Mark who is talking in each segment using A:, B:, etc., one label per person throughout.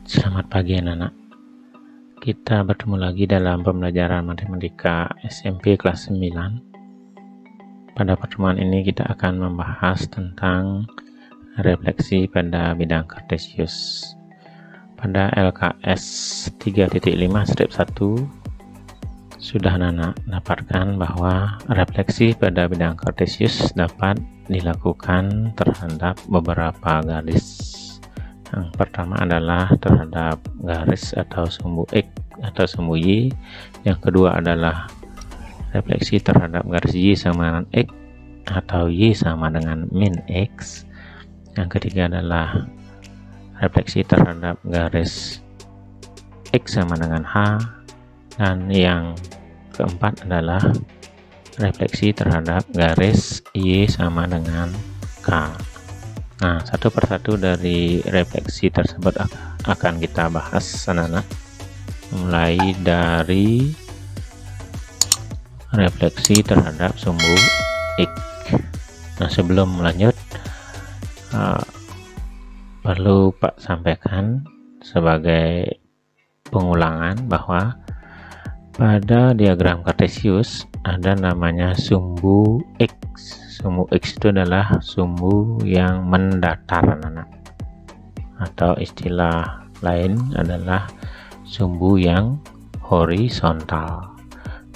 A: Selamat pagi anak-anak. Kita bertemu lagi dalam pembelajaran matematika SMP kelas 9. Pada pertemuan ini kita akan membahas tentang refleksi pada bidang kartesius. Pada LKS 3.5/1 sudah anak-anak dapatkan bahwa refleksi pada bidang kartesius dapat dilakukan terhadap beberapa garis. Yang pertama adalah terhadap garis atau sumbu X atau sumbu Y. Yang kedua adalah refleksi terhadap garis Y sama dengan X atau Y sama dengan min X. Yang ketiga adalah refleksi terhadap garis X sama dengan H. Dan yang keempat adalah refleksi terhadap garis Y sama dengan K. Nah, satu persatu dari refleksi tersebut akan kita bahas anak-anak, mulai dari refleksi terhadap sumbu X. Nah, sebelum lanjut perlu Pak sampaikan sebagai pengulangan bahwa pada diagram kartesius ada namanya sumbu X. Sumbu X itu adalah sumbu yang mendatar anak-anak, atau istilah lain adalah sumbu yang horizontal.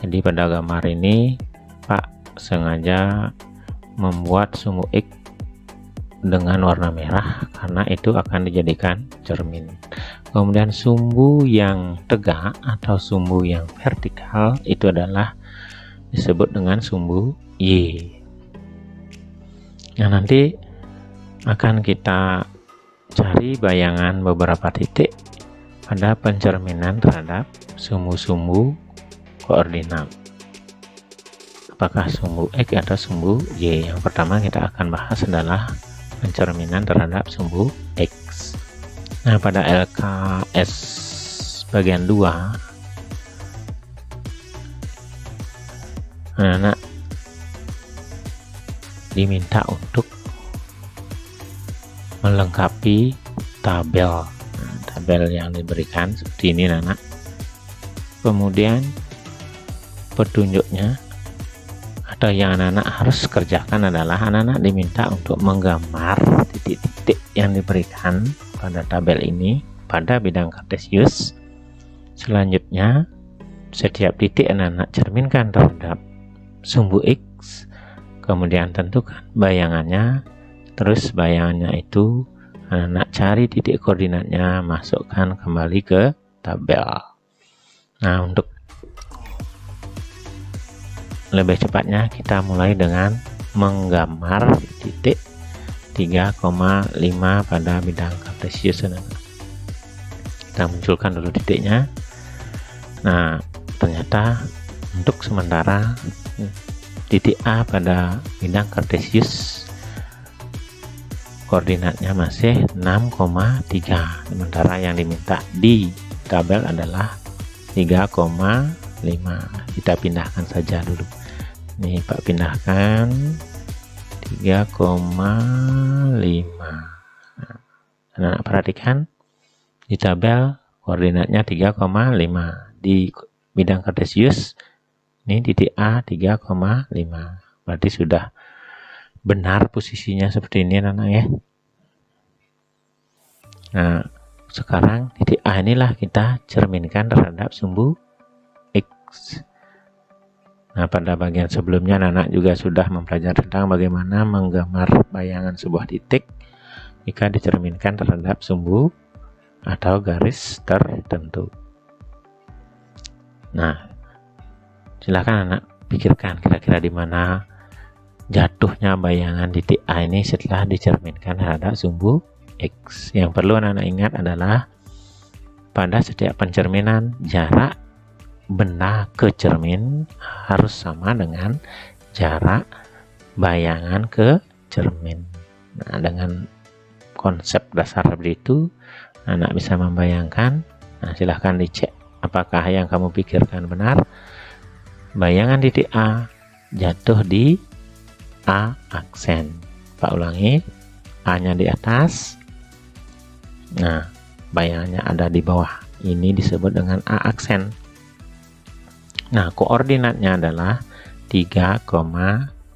A: Jadi pada gambar ini Pak sengaja membuat sumbu X dengan warna merah karena itu akan dijadikan cermin. Kemudian sumbu yang tegak atau sumbu yang vertikal itu adalah disebut dengan sumbu Y. Nah, nanti akan kita cari bayangan beberapa titik pada pencerminan terhadap sumbu-sumbu koordinat. Apakah sumbu X atau sumbu Y? Yang pertama kita akan bahas adalah pencerminan terhadap sumbu X. Nah, pada LKS bagian 2 anak-anak diminta untuk melengkapi tabel. Nah, tabel yang diberikan seperti ini anak. Kemudian petunjuknya atau yang anak-anak harus kerjakan adalah anak-anak diminta untuk menggambar titik-titik yang diberikan pada tabel ini pada bidang kartesius. Selanjutnya setiap titik anak-anak cerminkan terhadap sumbu X, kemudian tentukan bayangannya, terus bayangannya itu anak-anak cari titik koordinatnya, masukkan kembali ke tabel. Nah, untuk lebih cepatnya kita mulai dengan menggambar titik 3,5 pada bidang kartesius. Kita munculkan dulu titiknya. Nah, ternyata untuk sementara titik A pada bidang kartesius koordinatnya masih 6,3, sementara yang diminta di tabel adalah 3,5. Kita pindahkan saja dulu. Nih Pak pindahkan 3,5. Nah, perhatikan di tabel koordinatnya 3,5. Di bidang kartesius ini titik A 3,5. Berarti sudah benar posisinya seperti ini anak-anak ya. Nah, sekarang titik A inilah kita cerminkan terhadap sumbu X. Nah, pada bagian sebelumnya anak-anak juga sudah mempelajari tentang bagaimana menggambar bayangan sebuah titik jika dicerminkan terhadap sumbu atau garis tertentu. Nah, silakan anak pikirkan kira-kira di mana jatuhnya bayangan titik A ini setelah dicerminkan terhadap sumbu X. Yang perlu anak-anak ingat adalah pada setiap pencerminan jarak benda ke cermin harus sama dengan jarak bayangan ke cermin. Nah, dengan konsep dasar seperti itu anak bisa membayangkan. Nah, silahkan dicek apakah yang kamu pikirkan benar. Bayangan titik A jatuh di A aksen. Pak ulangi, A nya di atas. Nah, bayangannya ada di bawah. Ini disebut dengan A aksen. Nah, koordinatnya adalah 3,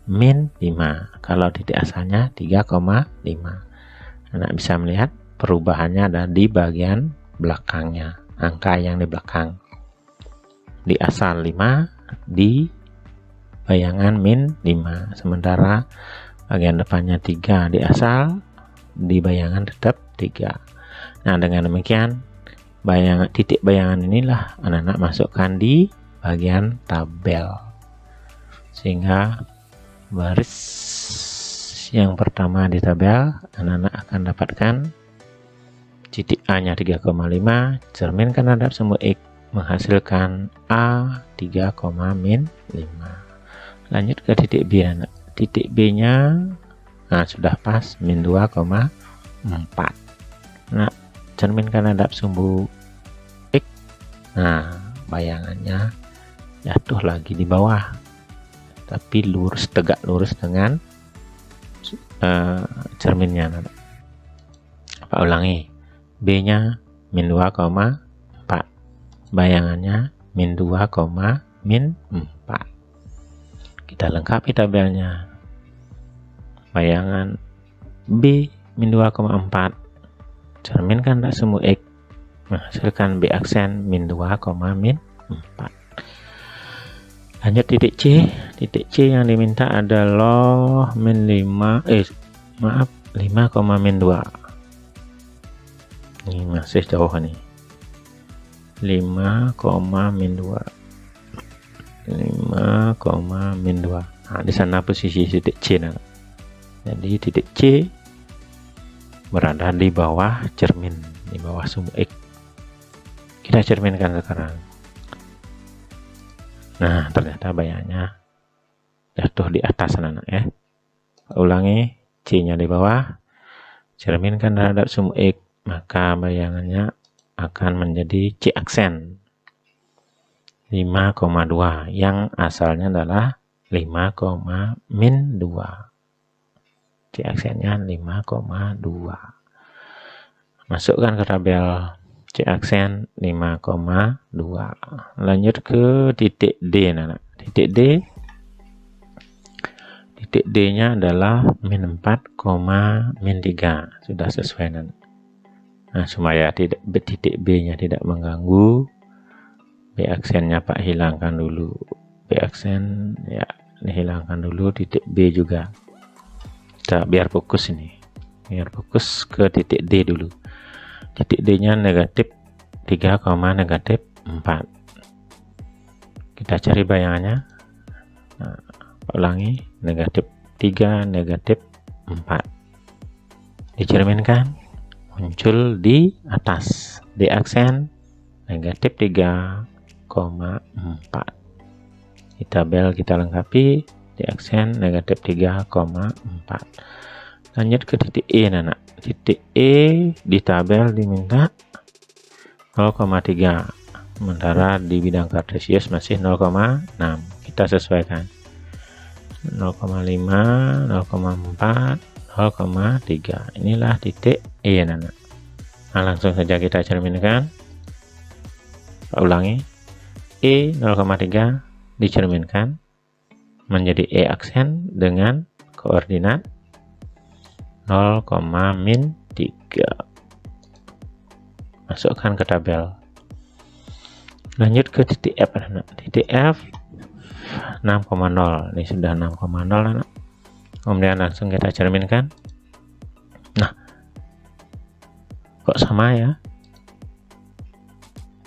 A: min 5. Kalau titik asalnya 3,5. Anak bisa melihat perubahannya ada di bagian belakangnya, angka yang di belakang. Di asal 5, di bayangan min 5. Sementara bagian depannya 3 di asal, di bayangan tetap 3. Nah, dengan demikian titik bayangan inilah anak-anak masukkan di bagian tabel, sehingga baris yang pertama di tabel anak-anak akan dapatkan titik A nya 3,5, cerminkan terhadap sumbu X menghasilkan A 3, min 5. Lanjut ke titik B anak. Titik B nya sudah pas, min 2,4. Nah, cerminkan terhadap sumbu X. Nah, bayangannya jatuh lagi di bawah, tapi lurus, tegak lurus dengan cerminnya. Pak ulangi, B nya min 2,4, bayangannya min 2, min 4. Kita lengkapi tabelnya. Bayangan B min 2,4, cerminkan tak sumbu X menghasilkan B aksen min 2, min 4. Lanjut titik C. Titik C yang diminta adalah min 5, 5, min 2. Ini masih jauh nih. 5, min 2. 5, min 2. Nah, di sana posisi titik C. Nah. Jadi titik C berada di bawah cermin, di bawah sumbu X. Kita cerminkan sekarang. Nah, ternyata bayangannya jatuh di atas anak-anak ya. Ulangi, C nya di bawah, cerminkan terhadap sumbu X, maka bayangannya akan menjadi C aksen 5,2 yang asalnya adalah 5, min 2. C aksennya 5,2. Masukkan ke tabel C aksen 5,2. Lanjut ke titik D anak. Titik D nya adalah min 4, min 3. Sudah sesuai anak. Nah, supaya titik B nya tidak mengganggu, B aksennya Pak hilangkan dulu. B aksen ya dihilangkan dulu, titik B juga. Kita biar fokus ini. Biar fokus ke titik D dulu. Titik D nya negatif 3, negatif 4. Kita cari bayangannya. Nah, ulangi, negatif 3, negatif 4. Dicerminkan, muncul di atas. D aksen negatif 3,4. Di tabel kita lengkapi, D aksen negatif 3,4. Lanjut ke titik E anak. Titik E di tabel diminta 0,3, sementara di bidang kartesius masih 0,6. Kita sesuaikan 0,5, 0,4, 0,3. Inilah titik E anak. Nah, langsung saja kita cerminkan. Ulangi, E 0,3 dicerminkan menjadi E aksen dengan koordinat 0, min 3. Masukkan ke tabel. Lanjut ke titik F anak. Titik F 6,0. Ini sudah 6,0 anak. Kemudian langsung kita cerminkan. Nah, kok sama ya?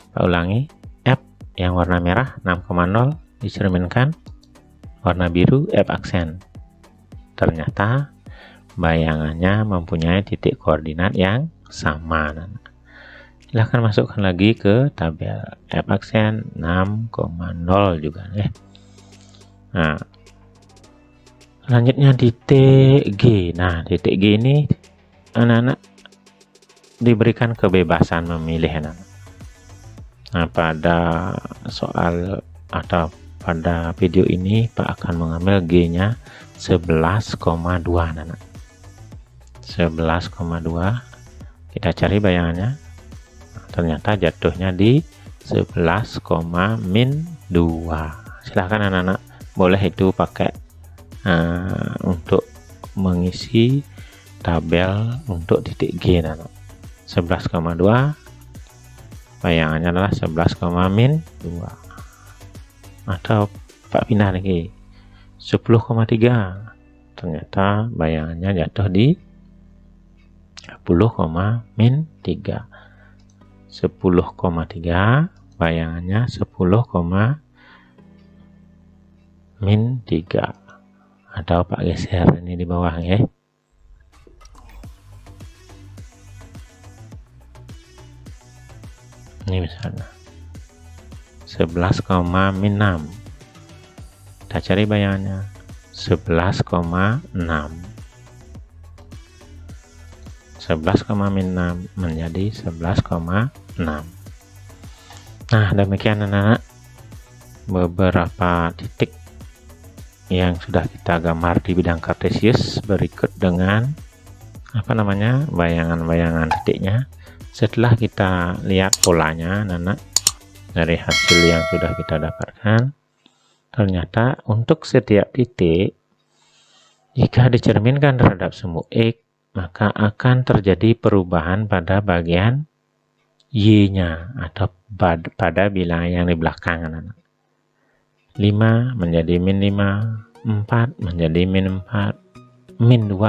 A: Kita ulangi, F yang warna merah 6,0 dicerminkan warna biru F aksen. Ternyata bayangannya mempunyai titik koordinat yang sama. Silahkan masukkan lagi ke tabel. F aksen 6,0 juga ya. Nah, selanjutnya titik G. Nah, titik G ini anak-anak diberikan kebebasan memilih anak. Nah, pada soal atau pada video ini Pak akan mengambil G nya 11,2 anak. 11,2. Kita cari bayangannya. ternyata jatuhnya di 11, min 2. Silahkan anak-anak boleh itu pakai untuk mengisi tabel untuk titik G anak. 11,2 bayangannya adalah 11, min 2. Atau Pak pindah lagi 10,3, ternyata bayangannya jatuh di 10, min 3. 10,3 bayangannya 10, min 3. Atau Pak geser ini di bawah ya. Ini misalnya 11, min 6. Kita cari bayangannya 11,6. 11, min 6 menjadi 11,6. Nah, demikian anak-anak beberapa titik yang sudah kita gambar di bidang kartesius. Berikut dengan bayangan-bayangan titiknya. Setelah kita lihat polanya anak-anak dari hasil yang sudah kita dapatkan, ternyata untuk setiap titik jika dicerminkan terhadap sumbu X, maka akan terjadi perubahan pada bagian Y-nya atau pada bilangan yang di belakang anak-anak. 5 menjadi min 5, 4 menjadi min 4, min 2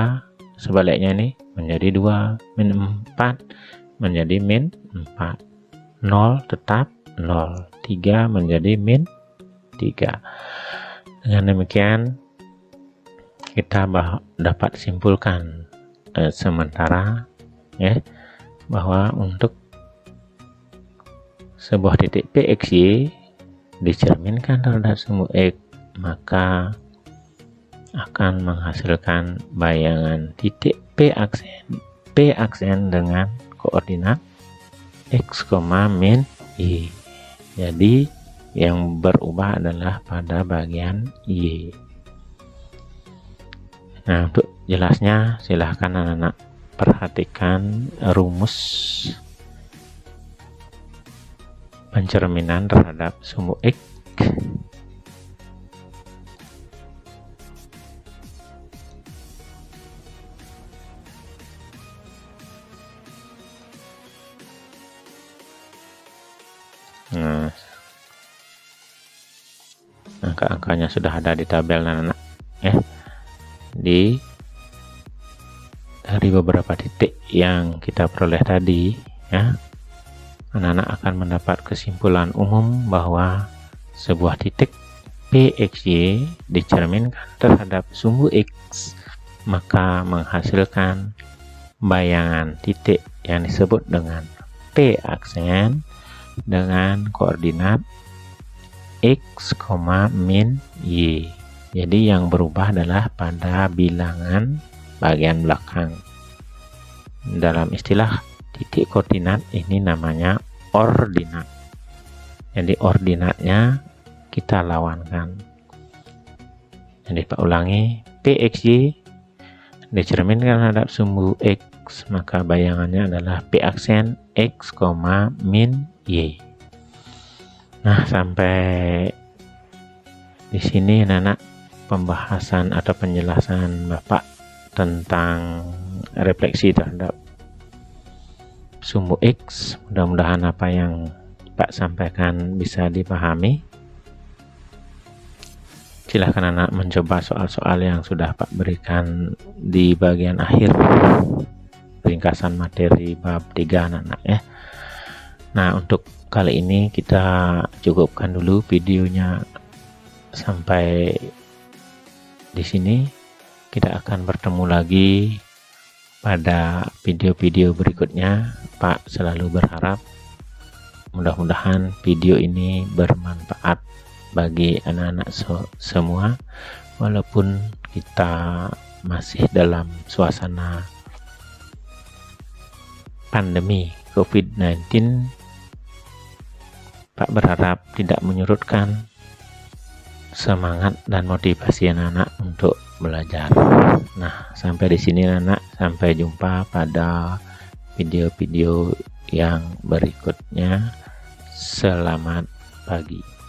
A: sebaliknya ini menjadi 2, min 4 menjadi min 4, 0 tetap 0, 3 menjadi min 3. Dengan demikian kita dapat simpulkan sementara ya, bahwa untuk sebuah titik PXY dicerminkan terhadap sumbu X, maka akan menghasilkan bayangan titik P aksen dengan koordinat X, min Y. Jadi yang berubah adalah pada bagian Y. Nah, untuk jelasnya silahkan anak-anak perhatikan rumus pencerminan terhadap sumbu X. Nah, angka-angkanya sudah ada di tabel anak-anak ya. Dari beberapa titik yang kita peroleh tadi ya, anak-anak akan mendapat kesimpulan umum bahwa sebuah titik PXY dicerminkan terhadap sumbu X, maka menghasilkan bayangan titik yang disebut dengan P aksen dengan koordinat X, min Y. Jadi yang berubah adalah pada bilangan bagian belakang. Dalam istilah titik koordinat ini namanya ordinat. Jadi ordinatnya kita lawankan. Jadi Pak ulangi, PXY dicerminkan terhadap sumbu X, maka bayangannya adalah P aksen X, min Y. Nah, sampai di sini anak pembahasan atau penjelasan Bapak tentang refleksi terhadap sumbu X. Mudah-mudahan apa yang Pak sampaikan bisa dipahami. Silahkan anak mencoba soal-soal yang sudah Pak berikan di bagian akhir ringkasan materi bab 3 anak-anak ya. Nah, untuk kali ini kita cukupkan dulu videonya sampai di sini. Kita akan bertemu lagi pada video-video berikutnya. Pak selalu berharap mudah-mudahan video ini bermanfaat bagi anak-anak semua, walaupun kita masih dalam suasana pandemi COVID-19. Pak berharap tidak menyurutkan semangat dan motivasi anak-anak untuk belajar. Nah, sampai di sini anak, sampai jumpa pada video-video yang berikutnya. Selamat pagi.